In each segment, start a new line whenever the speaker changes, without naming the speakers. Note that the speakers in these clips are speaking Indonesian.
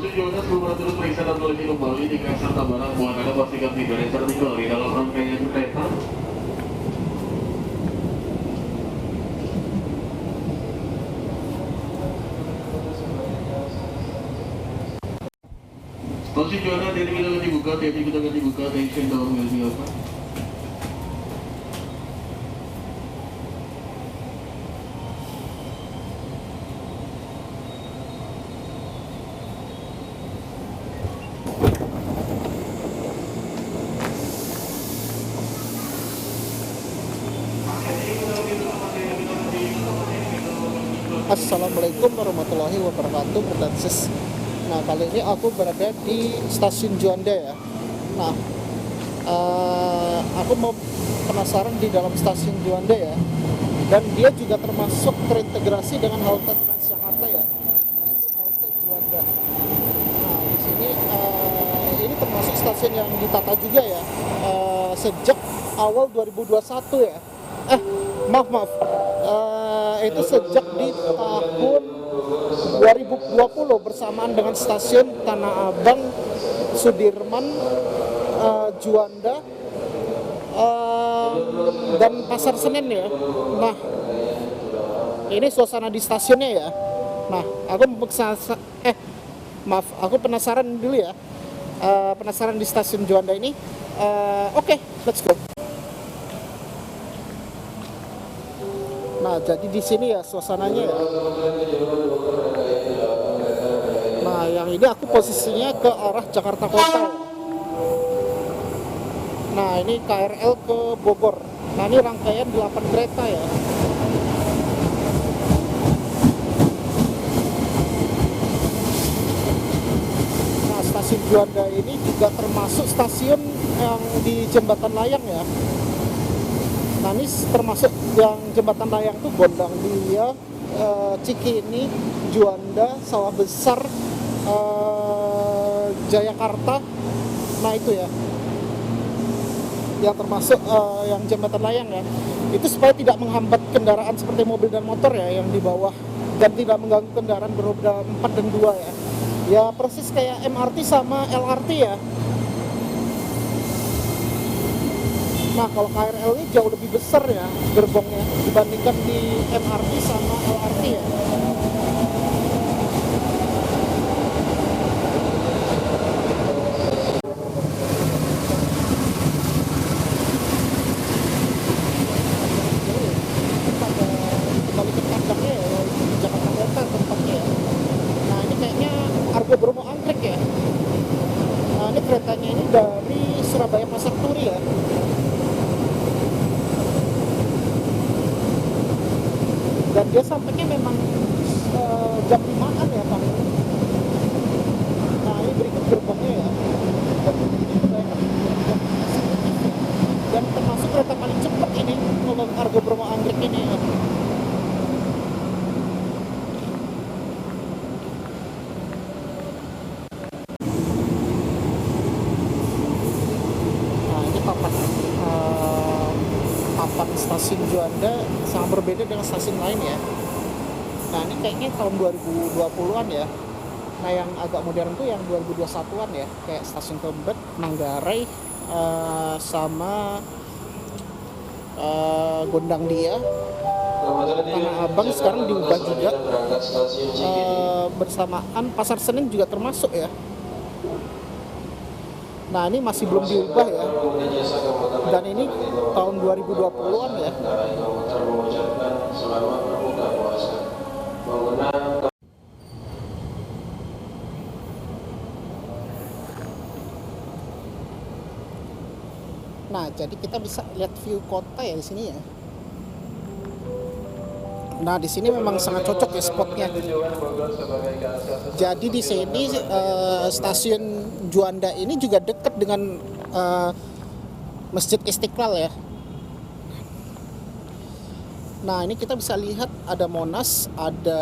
Stasiun Juanda sebelum turun periksa dan teliti kembali di Jakarta Barat. Mohon Anda pastikan tidak ada yang tertinggal di dalam rangkaian kereta. Stasiun Juanda, titik kita akan dibuka, attention down will be open.
Assalamualaikum warahmatullahi wabarakatuh, Berdansis. Nah, kali ini aku berada di stasiun Juanda ya. Nah, aku mau penasaran di dalam stasiun Juanda ya. Dan dia juga termasuk terintegrasi dengan halte Transjakarta ya. Nah, itu halte Juanda. Nah, di sini ini termasuk stasiun yang ditata juga ya. Sejak awal 2021 ya. Maaf. Itu sejak di tahun 2020 bersamaan dengan stasiun Tanah Abang, Sudirman, Juanda, dan Pasar Senen ya. Nah, ini suasana di stasiunnya ya. Nah, aku penasaran dulu ya. Penasaran di stasiun Juanda ini. Oke, let's go. Nah, jadi di sini ya suasananya ya. Nah, yang ini aku posisinya ke arah Jakarta Kota ya. Nah, ini KRL ke Bogor. Nah, ini rangkaian 8 kereta ya. Nah, stasiun Juanda ini juga termasuk stasiun yang di Jembatan Layang ya. Nah, ini termasuk yang Jembatan Layang itu Gondangdia, Cikini, Juanda, Sawah Besar, Jayakarta. Nah, itu ya yang termasuk yang Jembatan Layang ya. Itu supaya tidak menghambat kendaraan seperti mobil dan motor ya yang di bawah, dan tidak mengganggu kendaraan beroda 4 dan 2 ya. Ya persis kayak MRT sama LRT ya. Nah, kalau KRL ini jauh lebih besar ya gerbongnya dibandingkan di MRT sama LRT ya. Kembali ke kandangnya ya, di Jakarta Kota tempatnya ya. Nah, ini kayaknya Argo Bromo Anggrek ya. Nah, ini keretanya ini dari Surabaya Pasar Turi ya. Dan dia sampainya memang jam 5-an ya Pak. Nah, ini berikut gerbongnya ya. Dan termasuk kereta paling cepat ini kalau Argo Bromo Anggrek ini ya. Nah, ini papan stasiun Juanda sangat berbeda dengan stasiun lain ya. Nah, ini kayaknya tahun 2020-an ya. Nah, yang agak modern tuh yang 2021-an ya, kayak stasiun Tebet, Manggarai, sama Gondangdia, Tanah Abang sekarang diubah juga, bersamaan Pasar Senen juga termasuk ya. Nah, ini masih belum diubah ya. Dan ini tahun 2020-an ya. Nah, jadi kita bisa lihat view kota ya di sini ya. Nah, di sini memang sangat cocok ya spotnya. Jadi di sini stasiun Juanda ini juga dekat dengan Masjid Istiqlal ya. Nah, ini kita bisa lihat ada Monas, ada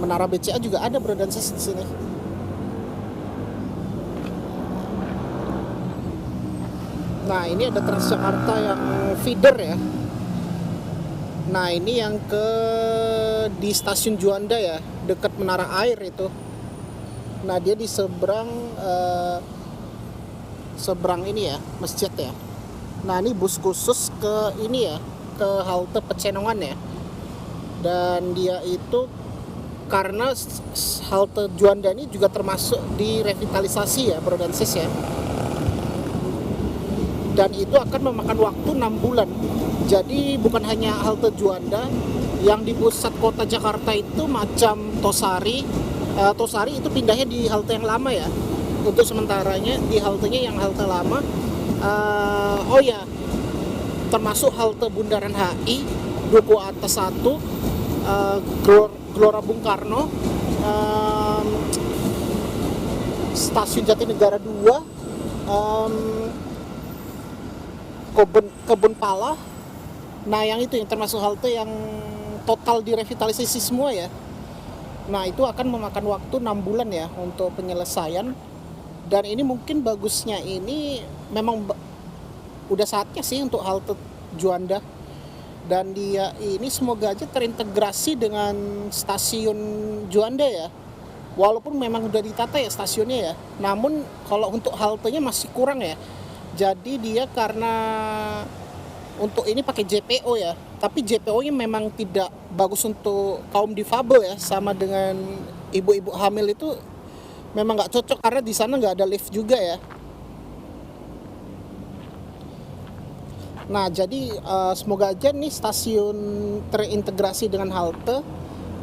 Menara BCA juga ada Berdansis di sini. Nah, ini ada Transjakarta yang feeder ya. Nah, ini yang di stasiun Juanda ya, dekat Menara Air itu. Nah, dia di seberang seberang ini ya, masjid ya. Nah, ini bus khusus ke ini ya, ke halte Pecenongan ya. Dan dia itu karena halte Juanda ini juga termasuk di revitalisasi ya, bro dan sis ya. Dan itu akan memakan waktu 6 bulan. Jadi bukan hanya halte Juanda, yang di pusat kota Jakarta itu macam Tosari. Tosari itu pindahnya di halte yang lama ya. Untuk sementaranya di haltenya yang halte lama. Oh ya, termasuk halte Bundaran HI, Duku Atas 1, Gelora Bung Karno, Stasiun Jatinegara 2, Kebun Pala. Nah, yang itu yang termasuk halte yang total direvitalisasi semua ya. Nah, itu akan memakan waktu 6 bulan ya untuk penyelesaian. Dan ini mungkin bagusnya ini memang udah saatnya sih untuk halte Juanda. Dan dia ini semoga aja terintegrasi dengan stasiun Juanda ya. Walaupun memang udah ditata ya stasiunnya ya. Namun kalau untuk haltenya masih kurang ya. Jadi dia karena untuk ini pakai JPO ya. Tapi JPO-nya memang tidak bagus untuk kaum difabel ya. Sama dengan ibu-ibu hamil itu memang nggak cocok karena di sana nggak ada lift juga ya. Nah, jadi semoga aja nih stasiun terintegrasi dengan halte.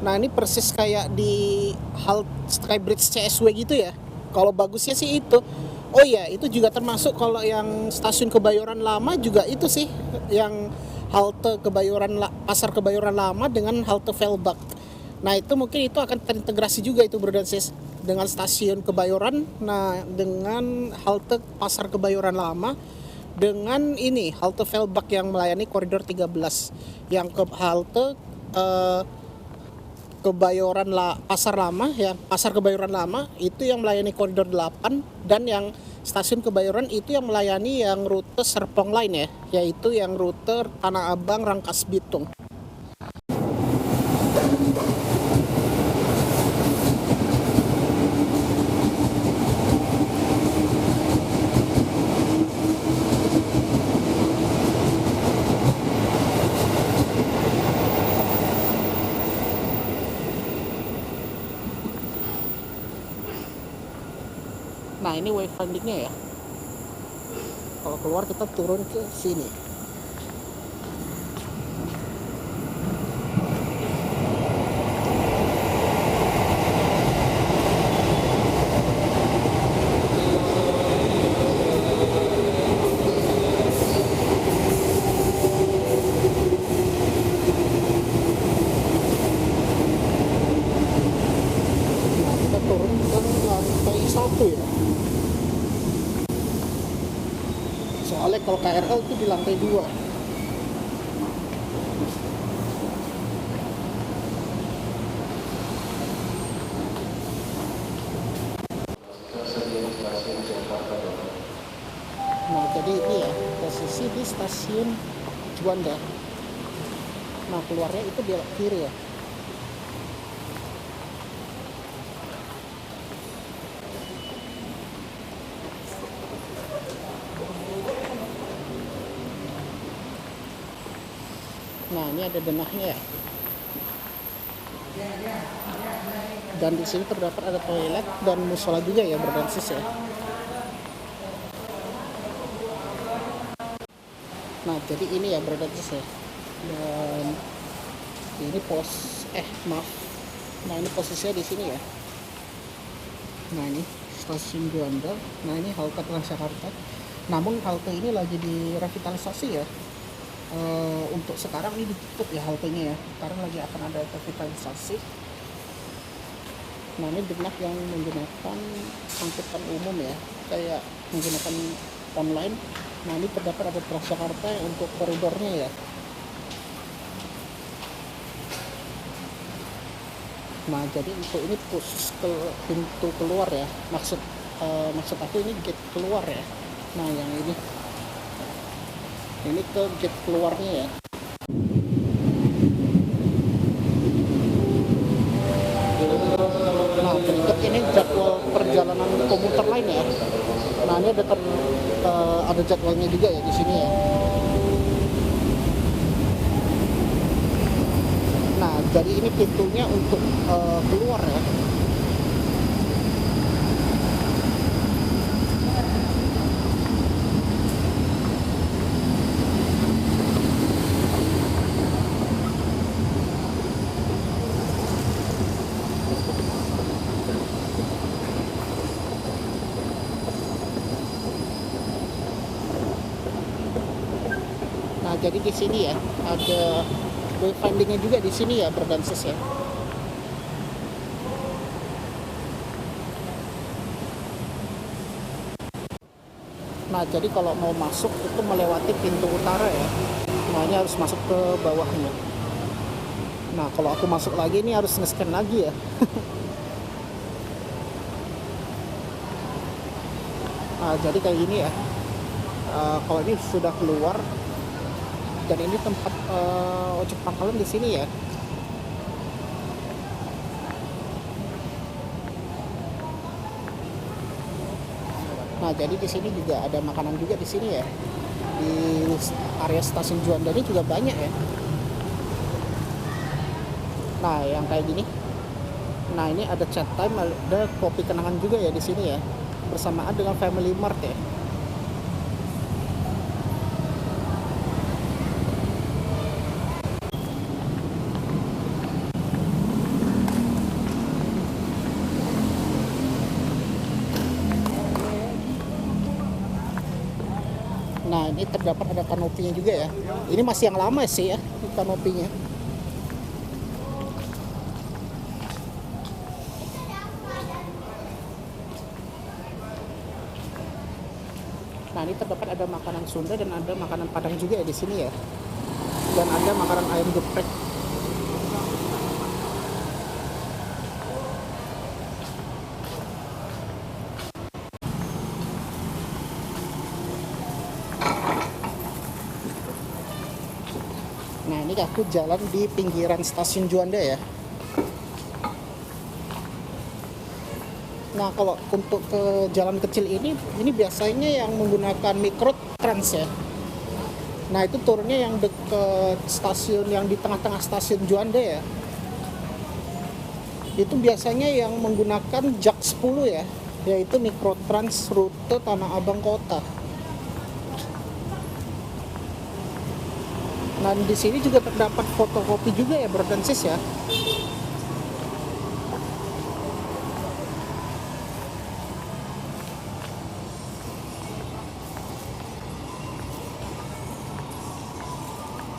Nah, ini persis kayak di halte Skybridge CSW gitu ya. Kalau bagusnya sih itu. Oh iya, itu juga termasuk kalau yang stasiun Kebayoran Lama juga itu sih. Yang halte Pasar Kebayoran Lama dengan halte Velbak. Nah, itu mungkin itu akan terintegrasi juga itu bro dan sis. Dengan stasiun Kebayoran, nah dengan halte Pasar Kebayoran Lama, dengan ini halte Velbak yang melayani koridor 13, yang ke halte Pasar Lama ya, Pasar Kebayoran Lama itu yang melayani koridor 8, dan yang stasiun Kebayoran itu yang melayani yang rute Serpong Line ya, yaitu yang rute Tanah Abang Rangkas Bitung. Nah, ini wayfindingnya ya. Kalau keluar kita turun ke sini. Nah, kita turun ke lantai 1 ya. Soalnya kalau KRL itu di lantai 2. Nah, jadi ini ya posisi di stasiun Juanda. Nah, keluarnya itu belok kiri ya. Nah, ini ada denahnya ya. Dan di sini terdapat ada toilet dan musola juga ya, berdansis ya. Nah, jadi ini ya berdansis ya. Dan ini maaf. Nah, ini posisinya di sini ya. Nah, ini stasiun Juanda. Nah, ini halte Transjakarta. Namun halte ini lagi direvitalisasi ya. Untuk sekarang ini ditutup ya haltenya ya, karena lagi akan ada revitalisasi. Nah, ini denah yang menggunakan angkutan umum ya, kayak menggunakan online. Nah, ini terdapat ada Transjakarta untuk koridornya ya. Nah, jadi untuk ini khusus ke pintu keluar ya, maksud aku ini gate keluar ya. Nah, yang ini ke gate keluarnya ya. Nah, berikut ini jadwal ini ada jadwalnya juga ya di sini ya. Nah, jadi ini pintunya untuk keluar ya. Nah, jadi di sini ya ada wayfindingnya juga di sini ya, Berdansis ya. Nah, jadi kalau mau masuk itu melewati pintu utara ya. Nah, ini harus masuk ke bawahnya. Nah, kalau aku masuk lagi ini harus nge-scan lagi ya. Nah, jadi kayak gini ya. Kalau ini sudah keluar, dan ini tempat ojek pangkalan di sini ya. Nah, jadi di sini juga ada makanan juga di sini ya. Di area stasiun Juanda ini juga banyak ya. Nah, yang kayak gini. Nah, ini ada chat time, ada kopi kenangan juga ya di sini ya. Bersamaan dengan Family Mart ya. Nah, ini terdapat ada kanopinya juga ya. Ini masih yang lama sih ya, kanopinya. Nah, ini terdapat ada makanan Sunda dan ada makanan Padang juga ya di sini ya. Dan ada makanan ayam geprek. Nah, ini aku jalan di pinggiran stasiun Juanda ya. Nah, kalau untuk ke jalan kecil ini biasanya yang menggunakan mikrotrans ya. Nah, itu turunnya yang dekat stasiun, yang di tengah-tengah stasiun Juanda ya. Itu biasanya yang menggunakan JAK 10 ya, yaitu mikrotrans rute Tanah Abang Kota. Nah, di sini juga terdapat fotokopi juga ya, Berdansis ya.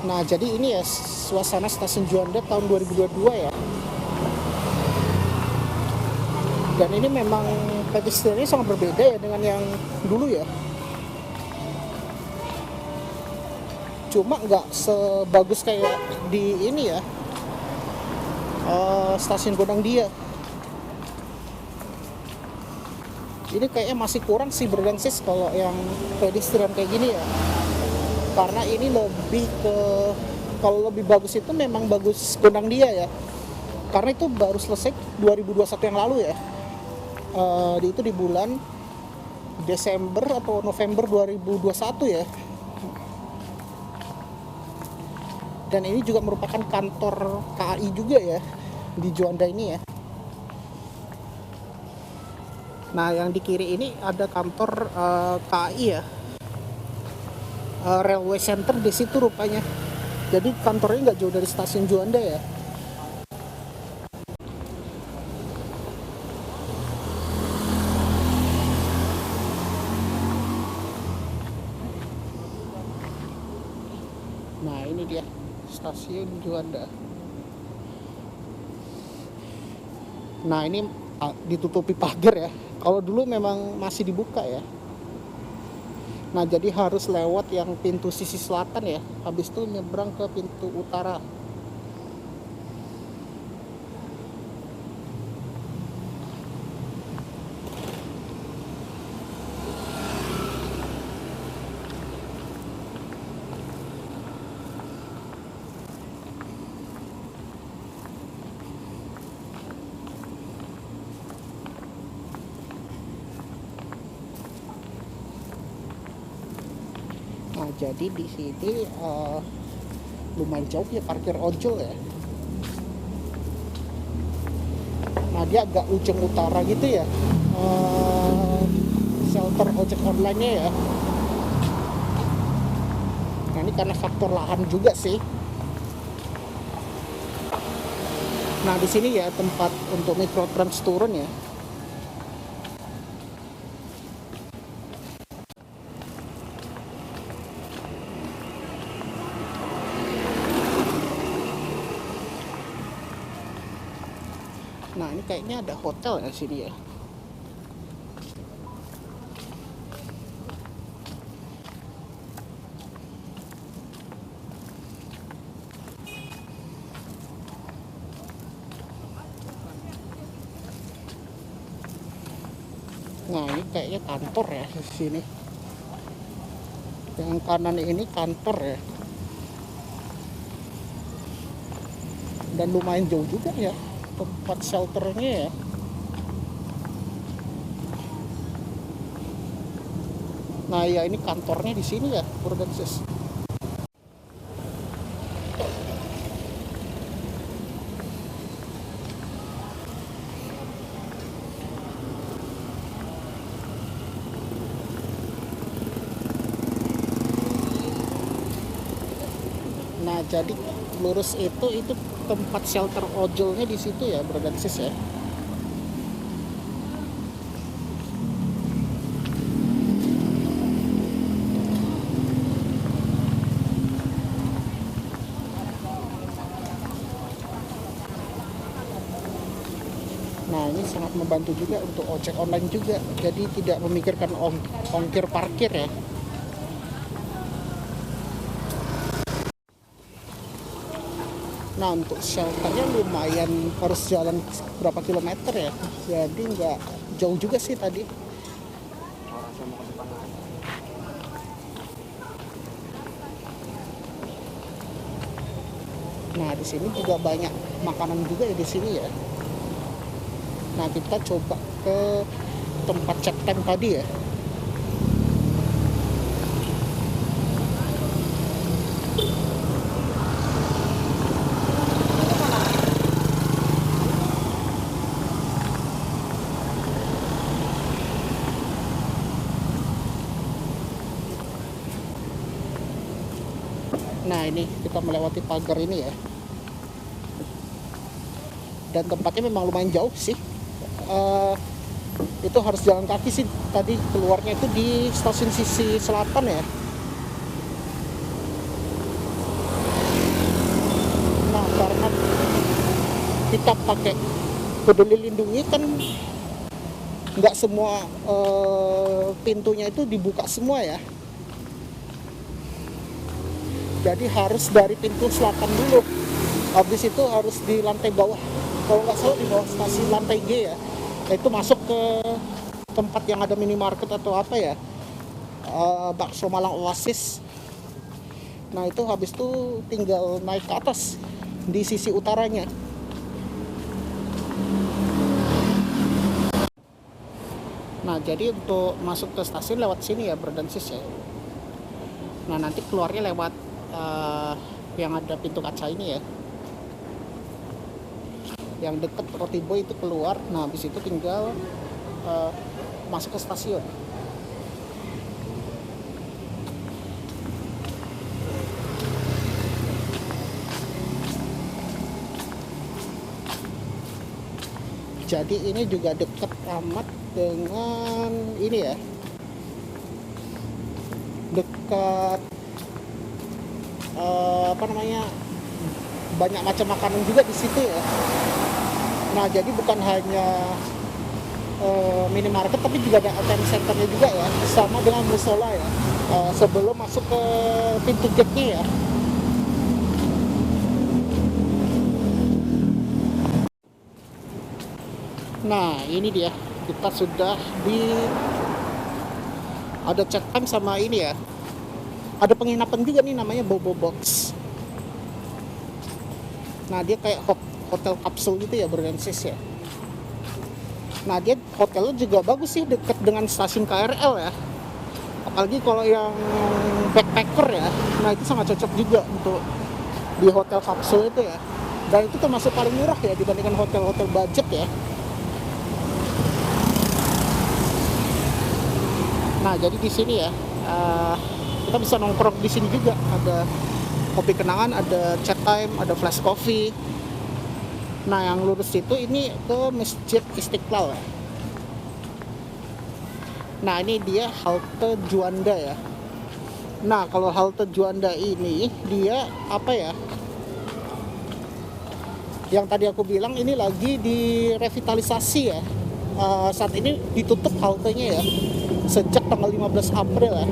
Nah, jadi ini ya suasana stasiun Juanda tahun 2022 ya. Dan ini memang pedestriannya sangat berbeda ya dengan yang dulu ya. Cuma nggak sebagus kayak di ini ya, stasiun Gondang Dia. Ini kayaknya masih kurang sih Berdansis kalau yang pedestrian kayak gini ya. Karena ini lebih ke, kalau lebih bagus itu memang bagus Gondang Dia ya. Karena itu baru selesai 2021 yang lalu ya. Itu di bulan Desember atau November 2021 ya. Dan ini juga merupakan kantor KAI juga ya di Juanda ini ya. Nah, yang di kiri ini ada kantor KAI ya, Railway Center di situ rupanya. Jadi kantornya nggak jauh dari stasiun Juanda ya. Nah, ini dia stasiun Juanda. Nah, ini ditutupi pagar ya. Kalau dulu memang masih dibuka ya. Nah, jadi harus lewat yang pintu sisi selatan ya. Habis itu nyebrang ke pintu utara. jadi di sini lumayan jauh ya parkir ojol ya. Nah dia agak ujung utara gitu ya, shelter ojek online-nya ya. Nah ini karena faktor lahan juga sih. Nah di sini ya tempat untuk mikrotrans turun ya. Nah ini kayaknya ada hotel ya sini ya. Nah ini kayaknya kantor ya di sini. Yang kanan ini kantor ya. Dan lumayan jauh juga ya tempat shelternya ya. Nah ya ini kantornya di sini ya, Purdensis. Nah jadi lurus itu tempat shelter ojolnya di situ ya, Purdensis ya. Nah ini sangat membantu juga untuk ojek online juga, jadi tidak memikirkan ongkir parkir ya. Nah untuk shelternya lumayan harus jalan berapa kilometer ya, jadi nggak jauh juga sih tadi. Nah di sini juga banyak makanan juga ya di sini ya. Nah kita coba ke tempat check time tadi ya. Nah ini kita melewati pagar ini ya. Dan tempatnya memang lumayan jauh sih. Itu harus jalan kaki sih. Tadi keluarnya itu di stasiun sisi selatan ya. Nah karena kita pakai peduli lindungi kan nggak semua pintunya itu dibuka semua ya. Jadi harus dari pintu selatan dulu. Habis itu harus di lantai bawah. Kalau nggak salah di bawah stasiun lantai G ya. Itu masuk ke tempat yang ada minimarket atau apa ya. Bakso Malang Oasis. Nah itu habis itu tinggal naik ke atas di sisi utaranya. Nah jadi untuk masuk ke stasiun lewat sini ya, Purdensis ya. Nah nanti keluarnya lewat yang ada pintu kaca ini ya, yang deket Roti Boy itu keluar. Nah habis itu tinggal masuk ke stasiun. Jadi ini juga deket amat dengan ini ya, dekat banyak macam makanan juga di situ ya. Nah jadi bukan hanya minimarket tapi juga ada ATM centernya juga ya, sama dengan musola ya, sebelum masuk ke pintu gate-nya ya. Nah ini dia, kita sudah ada check time sama ini ya. Ada penginapan juga nih namanya Bobo Box. Nah dia kayak hotel kapsul gitu ya, Purdensis ya. Nah dia hotelnya juga bagus sih, dekat dengan stasiun KRL ya. apalagi kalau yang backpacker ya, nah itu sangat cocok juga untuk di hotel kapsul itu ya, dan itu termasuk paling murah ya dibandingkan hotel-hotel budget ya. Nah jadi di sini ya kita bisa nongkrong di sini juga, ada kopi kenangan, ada chat time, ada flash coffee. Nah yang lurus itu ini ke Masjid Istiqlal ya. Nah ini dia halte Juanda ya. Nah kalau halte Juanda ini dia apa ya, yang tadi aku bilang ini lagi direvitalisasi ya. Saat ini ditutup haltenya ya sejak tanggal 15 April ya.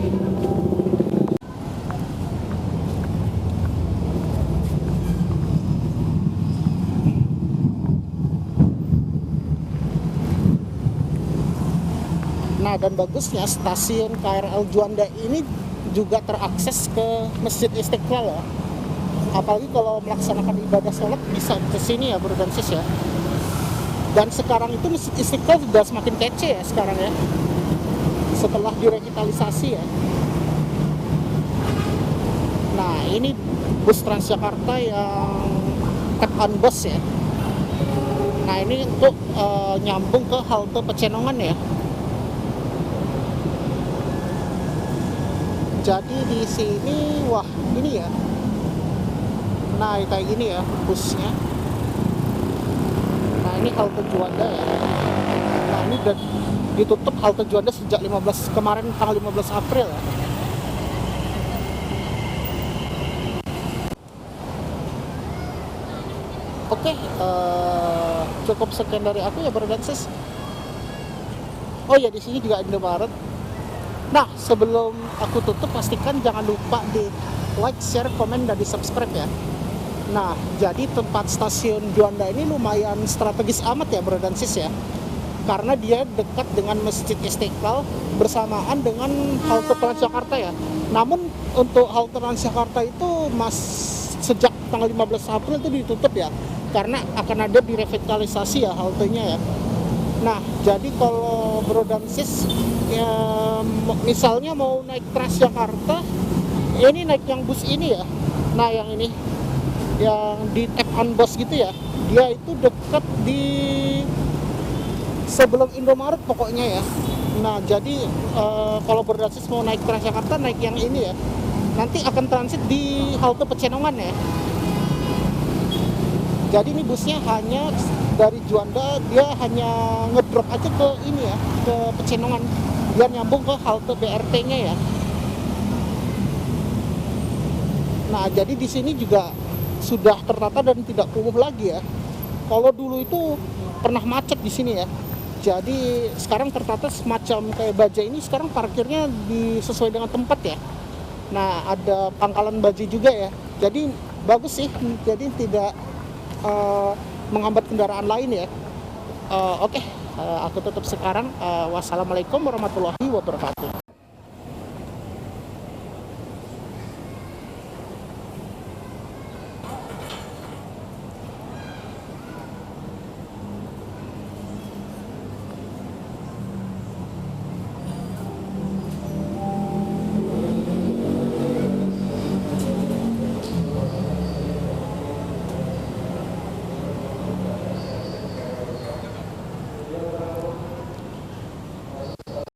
Nah dan bagusnya stasiun KRL Juanda ini juga terakses ke Masjid Istiqlal ya. Apalagi kalau melaksanakan ibadah sholat bisa ke sini ya, Bro dan Sis ya. Dan sekarang itu Masjid Istiqlal sudah semakin kece ya sekarang ya, setelah direvitalisasi ya. Nah ini bus Transjakarta yang Tap on Bus ya. Nah ini untuk nyambung ke halte Pecenongan ya. Jadi di sini wah ini ya, nah kayak gini ya busnya. Nah ini halte Juanda ya. Nah ini udah ditutup halte Juanda sejak 15 kemarin tanggal 15 April ya. Oke, cukup sekian dari aku ya Bro dan Sis. Oh ya di sini juga Indomaret. Nah sebelum aku tutup pastikan jangan lupa di like, share, komen, dan di subscribe ya. Nah jadi tempat stasiun Juanda ini lumayan strategis amat ya Bro dan Sis ya, karena dia dekat dengan Masjid Istiqlal bersamaan dengan halte Transjakarta ya. Namun untuk halte Transjakarta itu sejak tanggal 15 April itu ditutup ya, karena akan ada direvitalisasi ya haltenya ya. Nah jadi kalau Bro dan Sis ya, misalnya mau naik Transjakarta, ini naik yang bus ini ya. Nah yang ini yang di Tap on Bus gitu ya, dia itu dekat di sebelum Indomaret pokoknya ya. Nah jadi kalau Bro dan Sis mau naik Transjakarta naik yang ini ya, nanti akan transit di halte Pecenongan ya. Jadi ini busnya hanya dari Juanda, dia hanya ngedrop aja ke ini ya, ke Pecenongan, biar nyambung ke halte BRT-nya ya. Nah jadi di sini juga sudah tertata dan tidak kumuh lagi ya. Kalau dulu itu pernah macet di sini ya. Jadi sekarang tertata semacam kayak Bajai ini, sekarang parkirnya sesuai dengan tempat ya. Nah ada pangkalan Bajai juga ya. Jadi bagus sih, jadi tidak menghambat kendaraan lain ya. Oke, aku tutup sekarang. Wassalamualaikum warahmatullahi wabarakatuh.